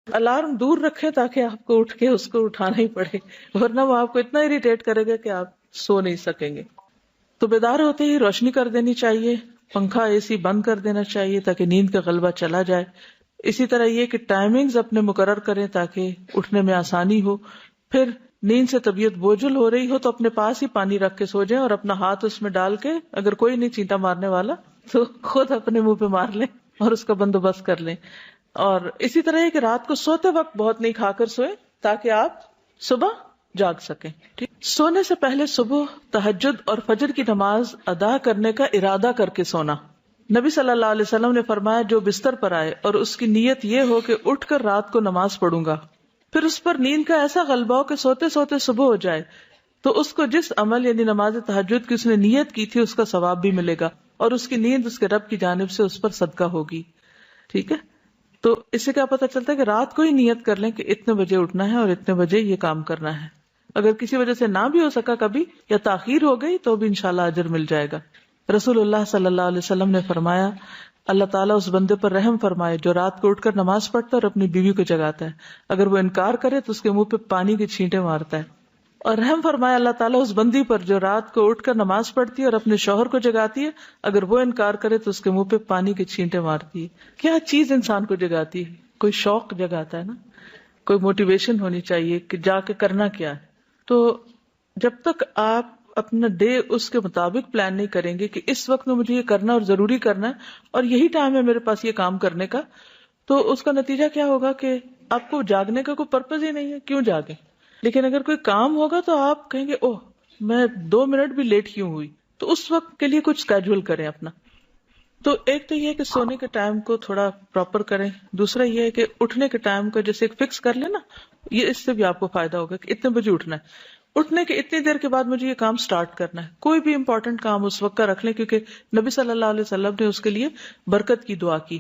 Alarm دور رکھیں تاکہ آپ کو اٹھ کے اس کو اٹھانا ہی پڑے، ورنہ وہ آپ کو اتنا اریٹیٹ کرے گا کہ آپ سو نہیں سکیں گے. تو بیدار ہوتے ہی روشنی کر دینی چاہیے، پنکھا اے سی بند کر دینا چاہیے تاکہ نیند کا غلبہ چلا جائے. اسی طرح یہ کہ ٹائمنگز اپنے مقرر کریں تاکہ اٹھنے میں آسانی ہو. پھر نیند سے طبیعت بوجھل ہو رہی ہو تو اپنے پاس ہی پانی رکھ کے سو جائیں اور اپنا ہاتھ اس میں ڈال کے، اگر کوئی نہیں چینٹا مارنے والا تو خود اپنے منہ پہ مار لیں اور اس کا بندوبست کر لیں. اور اسی طرح ہے کہ رات کو سوتے وقت بہت نہیں کھا کر سوئیں تاکہ آپ صبح جاگ سکیں. ٹھیک، سونے سے پہلے صبح تہجد اور فجر کی نماز ادا کرنے کا ارادہ کر کے سونا. نبی صلی اللہ علیہ وسلم نے فرمایا، جو بستر پر آئے اور اس کی نیت یہ ہو کہ اٹھ کر رات کو نماز پڑھوں گا، پھر اس پر نیند کا ایسا غلبہ ہو کہ سوتے سوتے صبح ہو جائے، تو اس کو جس عمل یعنی نماز تہجد کی اس نے نیت کی تھی اس کا ثواب بھی ملے گا اور اس کی نیند اس کے رب کی جانب سے اس پر صدقہ ہوگی. ٹھیک ہے، تو اس سے کیا پتہ چلتا ہے کہ رات کو ہی نیت کر لیں کہ اتنے بجے اٹھنا ہے اور اتنے بجے یہ کام کرنا ہے. اگر کسی وجہ سے نہ بھی ہو سکا کبھی یا تاخیر ہو گئی تو بھی انشاءاللہ اجر مل جائے گا. رسول اللہ صلی اللہ علیہ وسلم نے فرمایا، اللہ تعالیٰ اس بندے پر رحم فرمائے جو رات کو اٹھ کر نماز پڑھتا ہے اور اپنی بیوی کو جگاتا ہے، اگر وہ انکار کرے تو اس کے منہ پہ پانی کی چھینٹیں مارتا ہے. اور رحم فرمائے اللہ تعالیٰ اس بندی پر جو رات کو اٹھ کر نماز پڑھتی ہے اور اپنے شوہر کو جگاتی ہے، اگر وہ انکار کرے تو اس کے منہ پہ پانی کی چھینٹیں مارتی ہے. کیا چیز انسان کو جگاتی ہے؟ کوئی شوق جگاتا ہے نا، کوئی موٹیویشن ہونی چاہیے کہ جا کے کرنا کیا ہے. تو جب تک آپ اپنا ڈے اس کے مطابق پلان نہیں کریں گے کہ اس وقت میں مجھے یہ کرنا اور ضروری کرنا ہے اور یہی ٹائم ہے میرے پاس یہ کام کرنے کا، تو اس کا نتیجہ کیا ہوگا کہ آپ کو جاگنے کا کوئی پرپز ہی نہیں ہے، کیوں جاگیں. لیکن اگر کوئی کام ہوگا تو آپ کہیں گے اوہ میں 2 منٹ بھی لیٹ کیوں ہوئی، تو اس وقت کے لیے کچھ اسکیجول کریں اپنا. تو ایک تو یہ ہے کہ سونے کے ٹائم کو تھوڑا پراپر کریں، دوسرا یہ ہے کہ اٹھنے کے ٹائم کو جیسے فکس کر لیں نا، یہ اس سے بھی آپ کو فائدہ ہوگا کہ اتنے بجے اٹھنا ہے، اٹھنے کے اتنی دیر کے بعد مجھے یہ کام سٹارٹ کرنا ہے. کوئی بھی امپورٹنٹ کام اس وقت کا رکھ لیں کیونکہ نبی صلی اللہ علیہ وسلم نے اس کے لیے برکت کی دعا کی.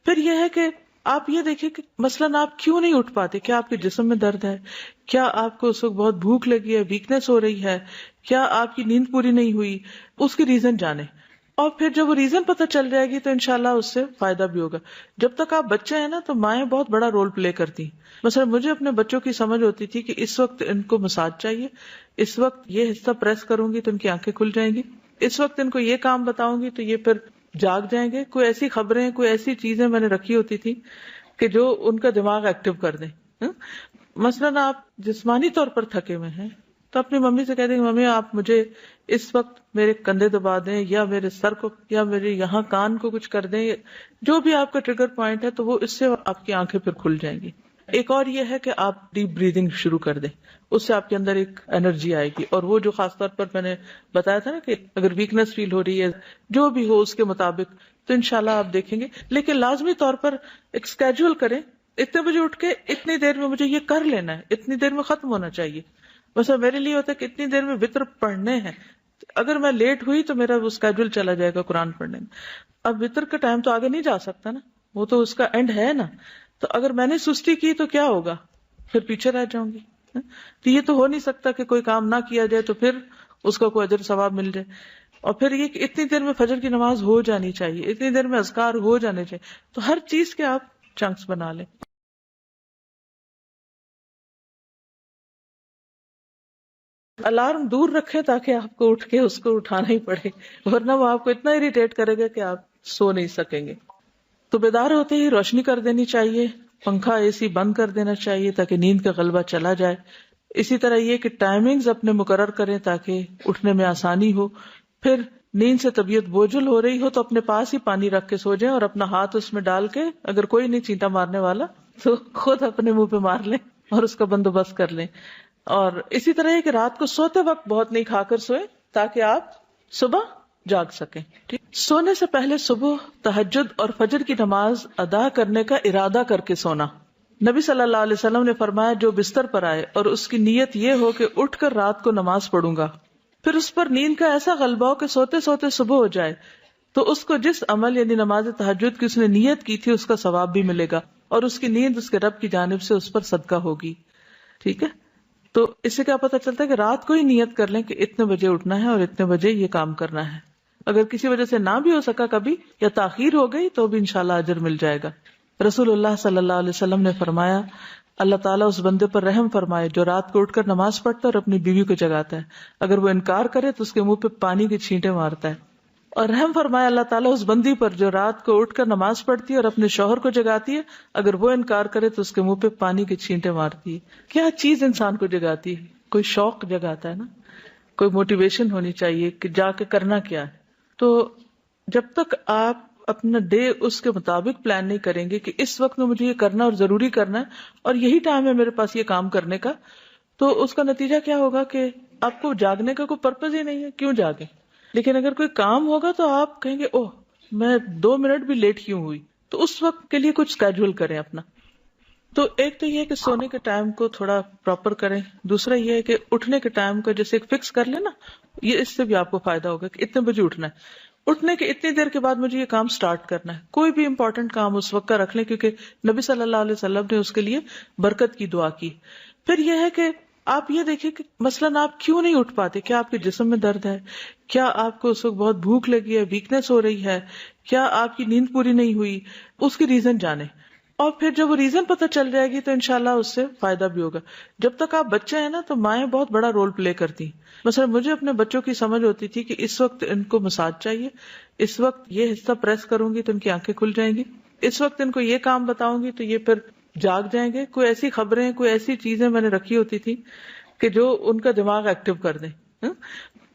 پھر یہ ہے کہ آپ یہ دیکھیں کہ مثلاً آپ کیوں نہیں اٹھ پاتے، کیا آپ کے جسم میں درد ہے، کیا آپ کو اس وقت بہت بھوک لگی ہے، ویکنس ہو رہی ہے، کیا آپ کی نیند پوری نہیں ہوئی، اس کی ریزن جانیں. اور پھر جب وہ ریزن پتہ چل جائے گی تو انشاءاللہ اس سے فائدہ بھی ہوگا. جب تک آپ بچے ہیں نا تو مائیں بہت بڑا رول پلے کرتی. مثلا مجھے اپنے بچوں کی سمجھ ہوتی تھی کہ اس وقت ان کو مساج چاہیے، اس وقت یہ حصہ پریس کروں گی تو ان کی آنکھیں کھل جائیں گی، اس وقت ان کو یہ کام بتاؤں گی تو یہ پھر جاگ جائیں گے. کوئی ایسی خبریں، کوئی ایسی چیزیں میں نے رکھی ہوتی تھی کہ جو ان کا دماغ ایکٹیو کر دیں. مثلاً آپ جسمانی طور پر تھکے ہوئے ہیں تو اپنی ممی سے کہہ دیں ممی آپ مجھے اس وقت میرے کندھے دبا دیں یا میرے سر کو یا میرے یہاں کان کو کچھ کر دیں، جو بھی آپ کا ٹریگر پوائنٹ ہے تو وہ اس سے آپ کی آنکھیں پھر کھل جائیں گی. ایک اور یہ ہے کہ آپ ڈیپ بریدنگ شروع کر دیں، اس سے آپ کے اندر ایک انرجی آئے گی. اور وہ جو خاص طور پر میں نے بتایا تھا نا کہ اگر ویکنس فیل ہو رہی ہے جو بھی ہو اس کے مطابق تو انشاءاللہ آپ دیکھیں گے. لیکن لازمی طور پر ایک اسکیجول کریں، اتنے بجے اٹھ کے اتنی دیر میں مجھے یہ کر لینا ہے، اتنی دیر میں ختم ہونا چاہیے. ویسے میرے لیے ہوتا ہے کہ اتنی دیر میں وطر پڑھنے ہیں، اگر میں لیٹ ہوئی تو میرا وہ اسکیجول چلا جائے گا قرآن پڑھنے میں. اب وطر کا ٹائم تو آگے نہیں جا سکتا نا، وہ تو اس کا اینڈ ہے نا. تو اگر میں نے سستی کی تو کیا ہوگا، پھر پیچھے رہ جاؤں گی. تو یہ تو ہو نہیں سکتا کہ کوئی کام نہ کیا جائے تو پھر اس کا کوئی اجر ثواب مل جائے. اور پھر یہ کہ اتنی دیر میں فجر کی نماز ہو جانی چاہیے، اتنی دیر میں اذکار ہو جانے چاہیے. تو ہر چیز کے آپ چنکس بنا لیں. الارم دور رکھیں تاکہ آپ کو اٹھ کے اس کو اٹھانا ہی پڑے، ورنہ وہ آپ کو اتنا اریٹیٹ کرے گا کہ آپ سو نہیں سکیں گے. تو بیدار ہوتے ہی روشنی کر دینی چاہیے، پنکھا اے سی بند کر دینا چاہیے تاکہ نیند کا غلبہ چلا جائے. اسی طرح یہ کہ ٹائمنگز اپنے مقرر کریں تاکہ اٹھنے میں آسانی ہو. پھر نیند سے طبیعت بوجھل ہو رہی ہو تو اپنے پاس ہی پانی رکھ کے سو جائیں اور اپنا ہاتھ اس میں ڈال کے، اگر کوئی نہیں چینٹا مارنے والا تو خود اپنے منہ پہ مار لیں اور اس کا بندوبست کر لیں. اور اسی طرح ہے کہ رات کو سوتے وقت بہت نہیں کھا کر سوئیں تاکہ آپ صبح جاگ سکیں. ٹھیک، سونے سے پہلے صبح تہجد اور فجر کی نماز ادا کرنے کا ارادہ کر کے سونا. نبی صلی اللہ علیہ وسلم نے فرمایا، جو بستر پر آئے اور اس کی نیت یہ ہو کہ اٹھ کر رات کو نماز پڑھوں گا، پھر اس پر نیند کا ایسا غلبہ ہو کہ سوتے سوتے صبح ہو جائے، تو اس کو جس عمل یعنی نماز تہجد کی اس نے نیت کی تھی اس کا ثواب بھی ملے گا اور اس کی نیند اس کے رب کی جانب سے اس پر صدقہ ہوگی. ٹھیک ہے، تو اس سے کیا پتہ چلتا ہے کہ رات کو ہی نیت کر لیں کہ اتنے بجے اٹھنا ہے اور اتنے بجے یہ کام کرنا ہے. اگر کسی وجہ سے نہ بھی ہو سکا کبھی یا تاخیر ہو گئی تو بھی انشاءاللہ اجر مل جائے گا. رسول اللہ صلی اللہ علیہ وسلم نے فرمایا اللہ تعالیٰ اس بندے پر رحم فرمائے جو رات کو اٹھ کر نماز پڑھتا ہے اور اپنی بیوی کو جگاتا ہے، اگر وہ انکار کرے تو اس کے منہ پہ پانی کی چھینٹیں مارتا ہے۔ اور رحم فرمائے اللہ تعالیٰ اس بندی پر جو رات کو اٹھ کر نماز پڑھتی ہے اور اپنے شوہر کو جگاتی ہے، اگر وہ انکار کرے تو اس کے منہ پہ پانی کی چھینٹیں مارتی ہے۔ کیا چیز انسان کو جگاتی ہے؟ کوئی شوق جگاتا ہے نا، کوئی موٹیویشن ہونی چاہیے کہ جا کے کرنا کیا ہے۔ تو جب تک آپ اپنا ڈے اس کے مطابق پلان نہیں کریں گے کہ اس وقت میں مجھے یہ کرنا اور ضروری کرنا ہے اور یہی ٹائم ہے میرے پاس یہ کام کرنے کا، تو اس کا نتیجہ کیا ہوگا کہ آپ کو جاگنے کا کوئی پرپز ہی نہیں ہے، کیوں جاگے؟ لیکن اگر کوئی کام ہوگا تو آپ کہیں گے اوہ میں 2 منٹ بھی لیٹ کیوں ہوئی، تو اس وقت کے لیے کچھ اسکیڈول کریں اپنا۔ تو ایک تو یہ ہے کہ سونے کے ٹائم کو تھوڑا پراپر کریں، دوسرا یہ ہے کہ اٹھنے کے ٹائم کو جیسے ایک فکس کر لیں نا، یہ اس سے بھی آپ کو فائدہ ہوگا کہ اتنے بجے اٹھنا ہے، اٹھنے کے اتنی دیر کے بعد مجھے یہ کام سٹارٹ کرنا ہے۔ کوئی بھی امپورٹنٹ کام اس وقت کا رکھ لیں، کیونکہ نبی صلی اللہ علیہ وسلم نے اس کے لیے برکت کی دعا کی۔ پھر یہ ہے کہ آپ یہ دیکھیں کہ مثلاً آپ کیوں نہیں اٹھ پاتے، کیا آپ کے جسم میں درد ہے، کیا آپ کو اس وقت بہت بھوک لگی ہے، ویکنیس ہو رہی ہے، کیا آپ کی نیند پوری نہیں ہوئی، اس کی ریزن جانیں، اور پھر جب وہ ریزن پتہ چل جائے گی تو انشاءاللہ اس سے فائدہ بھی ہوگا۔ جب تک آپ بچے ہیں نا تو مائیں بہت بڑا رول پلے کرتی ہیں۔ مثلا مجھے اپنے بچوں کی سمجھ ہوتی تھی کہ اس وقت ان کو مساج چاہیے، اس وقت یہ حصہ پریس کروں گی تو ان کی آنکھیں کھل جائیں گی، اس وقت ان کو یہ کام بتاؤں گی تو یہ پھر جاگ جائیں گے۔ کوئی ایسی خبریں، کوئی ایسی چیزیں میں نے رکھی ہوتی تھی کہ جو ان کا دماغ ایکٹیو کر دیں۔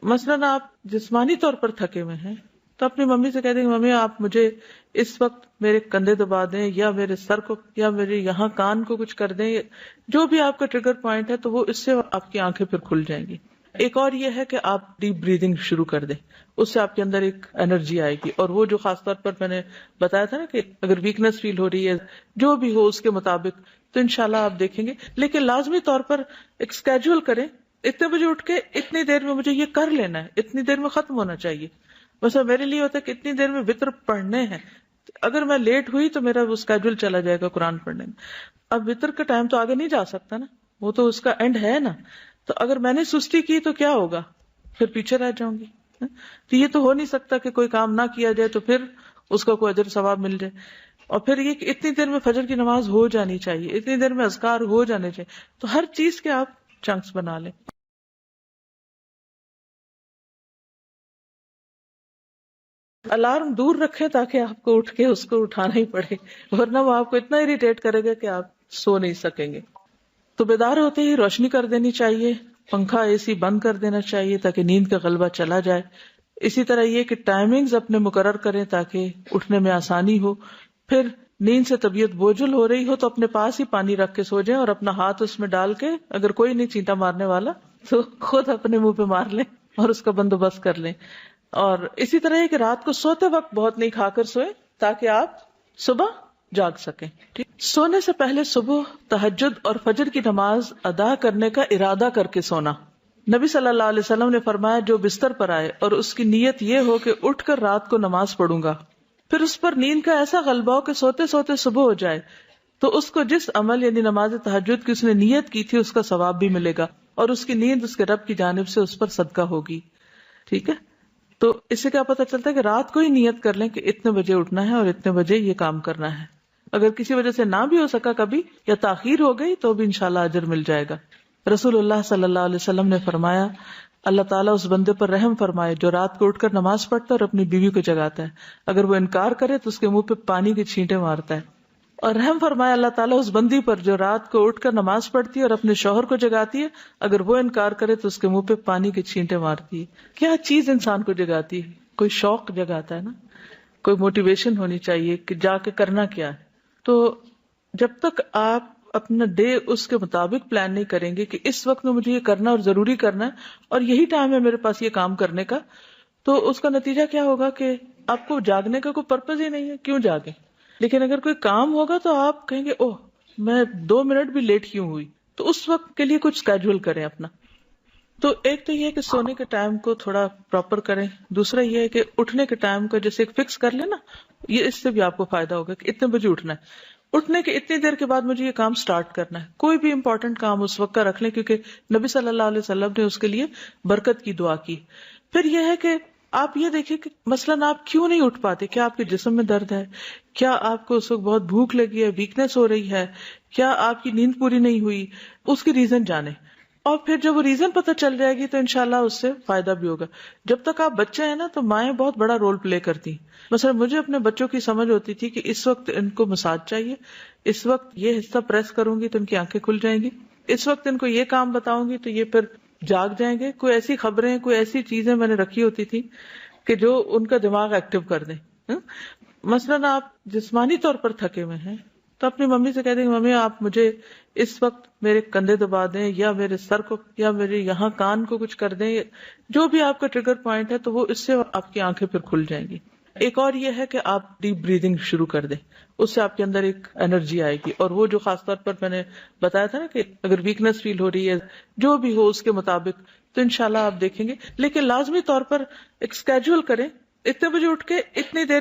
مثلاً آپ جسمانی طور پر تھکے ہوئے ہیں تو اپنی ممی سے کہہ دیں ممی آپ مجھے اس وقت میرے کندھے دبا دیں یا میرے سر کو یا میرے یہاں کان کو کچھ کر دیں، جو بھی آپ کا ٹریگر پوائنٹ ہے تو وہ اس سے آپ کی آنکھیں پھر کھل جائیں گی۔ ایک اور یہ ہے کہ آپ ڈیپ بریدنگ شروع کر دیں، اس سے آپ کے اندر ایک انرجی آئے گی، اور وہ جو خاص طور پر میں نے بتایا تھا نا کہ اگر ویکنس فیل ہو رہی ہے جو بھی ہو اس کے مطابق تو انشاءاللہ آپ دیکھیں گے۔ لیکن لازمی طور پر ایک اسکیڈول کریں، اتنے بجے اٹھ کے اتنی دیر میں مجھے یہ کر لینا ہے، اتنی دیر میں ختم ہونا چاہیے۔ ویسے میرے لیے ہوتا ہے کہ اتنی دیر میں وطر پڑھنے ہیں، اگر میں لیٹ ہوئی تو میرا وہ اسکیڈول چلا جائے گا قرآن پڑھنے میں۔ اب وطر کا ٹائم تو آگے نہیں جا سکتا نا، وہ تو اس کا اینڈ ہے نا، تو اگر میں نے سستی کی تو کیا ہوگا، پھر پیچھے رہ جاؤں گی۔ تو یہ تو ہو نہیں سکتا کہ کوئی کام نہ کیا جائے تو پھر اس کا کوئی اجر ثواب مل جائے۔ اور پھر یہ کہ اتنی دیر میں فجر کی نماز ہو جانی چاہیے، اتنی دیر میں اذکار ہو جانے چاہیے، تو ہر چیز کے آپ چنکس بنا لیں۔ الارم دور رکھیں تاکہ آپ کو اٹھ کے اس کو اٹھانا ہی پڑے، ورنہ وہ آپ کو اتنا اریٹیٹ کرے گا کہ آپ سو نہیں سکیں گے۔ تو بیدار ہوتے ہی روشنی کر دینی چاہیے، پنکھا اے سی بند کر دینا چاہیے تاکہ نیند کا غلبہ چلا جائے۔ اسی طرح یہ کہ ٹائمنگز اپنے مقرر کریں تاکہ اٹھنے میں آسانی ہو۔ پھر نیند سے طبیعت بوجھل ہو رہی ہو تو اپنے پاس ہی پانی رکھ کے سو جائیں اور اپنا ہاتھ اس میں ڈال کے، اگر کوئی نہیں چینٹا مارنے والا تو خود اپنے منہ پہ مار لیں اور اس کا بندوبست کر لیں۔ اور اسی طرح ہے کہ رات کو سوتے وقت بہت نہیں کھا کر سوئیں تاکہ آپ صبح جاگ سکیں۔ ٹھیک، سونے سے پہلے صبح تہجد اور فجر کی نماز ادا کرنے کا ارادہ کر کے سونا۔ نبی صلی اللہ علیہ وسلم نے فرمایا جو بستر پر آئے اور اس کی نیت یہ ہو کہ اٹھ کر رات کو نماز پڑھوں گا، پھر اس پر نیند کا ایسا غلبہ ہو کہ سوتے سوتے صبح ہو جائے، تو اس کو جس عمل یعنی نماز تہجد کی اس نے نیت کی تھی اس کا ثواب بھی ملے گا، اور اس کی نیند اس کے رب کی جانب سے اس پر صدقہ ہوگی۔ ٹھیک ہے، تو اس سے کیا پتہ چلتا ہے کہ رات کو ہی نیت کر لیں کہ اتنے بجے اٹھنا ہے اور اتنے بجے یہ کام کرنا ہے۔ اگر کسی وجہ سے نہ بھی ہو سکا کبھی یا تاخیر ہو گئی تو بھی انشاءاللہ اجر مل جائے گا۔ رسول اللہ صلی اللہ علیہ وسلم نے فرمایا اللہ تعالیٰ اس بندے پر رحم فرمائے جو رات کو اٹھ کر نماز پڑھتا ہے اور اپنی بیوی کو جگاتا ہے، اگر وہ انکار کرے تو اس کے منہ پہ پانی کی چھینٹیں مارتا ہے۔ اور رحم فرمایا اللہ تعالیٰ اس بندی پر جو رات کو اٹھ کر نماز پڑھتی ہے اور اپنے شوہر کو جگاتی ہے، اگر وہ انکار کرے تو اس کے منہ پہ پانی کی چھینٹیں مارتی ہے۔ کیا چیز انسان کو جگاتی ہے؟ کوئی شوق جگاتا ہے نا، کوئی موٹیویشن ہونی چاہیے کہ جا کے کرنا کیا ہے۔ تو جب تک آپ اپنا ڈے اس کے مطابق پلان نہیں کریں گے کہ اس وقت میں مجھے یہ کرنا اور ضروری کرنا ہے اور یہی ٹائم ہے میرے پاس یہ کام کرنے کا، تو اس کا نتیجہ کیا ہوگا کہ آپ کو جاگنے کا کوئی پرپز ہی نہیں ہے، کیوں جاگیں؟ لیکن اگر کوئی کام ہوگا تو آپ کہیں گے اوہ میں 2 منٹ بھی لیٹ کیوں ہوئی، تو اس وقت کے لیے کچھ اسکیڈول کریں اپنا۔ تو ایک تو یہ ہے کہ سونے کے ٹائم کو تھوڑا پراپر کریں، دوسرا یہ ہے کہ اٹھنے کے ٹائم کو جیسے ایک فکس کر لیں نا، یہ اس سے بھی آپ کو فائدہ ہوگا کہ اتنے بجے اٹھنا ہے، اٹھنے کے اتنی دیر کے بعد مجھے یہ کام سٹارٹ کرنا ہے۔ کوئی بھی امپورٹنٹ کام اس وقت کا رکھ لیں کیونکہ نبی صلی اللہ علیہ وسلم نے اس کے لیے برکت کی دعا کی۔ پھر یہ ہے کہ آپ یہ دیکھیں کہ مثلاً آپ کیوں نہیں اٹھ پاتے، کیا آپ کے جسم میں درد ہے، کیا آپ کو اس وقت بہت بھوک لگی ہے، ویکنس ہو رہی ہے، کیا آپ کی نیند پوری نہیں ہوئی، اس کی ریزن جانیں، اور پھر جب وہ ریزن پتہ چل جائے گی تو انشاءاللہ اس سے فائدہ بھی ہوگا. جب تک آپ بچے ہیں نا تو مائیں بہت بڑا رول پلے کرتی ہیں. مثلا مجھے اپنے بچوں کی سمجھ ہوتی تھی کہ اس وقت ان کو مساج چاہیے، اس وقت یہ حصہ پریس کروں گی تو ان کی آنکھیں کھل جائیں گی، اس وقت ان کو یہ کام بتاؤں گی تو یہ پھر جاگ جائیں گے. کوئی ایسی خبریں، کوئی ایسی چیزیں میں نے رکھی ہوتی تھی کہ جو ان کا دماغ ایکٹیو کر دیں. مثلاً آپ جسمانی طور پر تھکے ہوئے ہیں تو اپنی ممی سے کہہ دیں ممی آپ مجھے اس وقت میرے کندھے دبا دیں، یا میرے سر کو، یا میرے یہاں کان کو کچھ کر دیں، جو بھی آپ کا ٹریگر پوائنٹ ہے، تو وہ اس سے آپ کی آنکھیں پھر کھل جائیں گی. ایک اور یہ ہے کہ آپ ڈیپ بریدنگ شروع کر دیں، اس سے آپ کے اندر ایک انرجی آئے گی. اور وہ جو خاص طور پر میں نے بتایا تھا نا کہ اگر ویکنس فیل ہو رہی ہے، جو بھی ہو اس کے مطابق، تو انشاءاللہ آپ دیکھیں گے. لیکن لازمی طور پر ایک اسکیجول کریں، اتنے بجے اٹھ کے اتنی دیر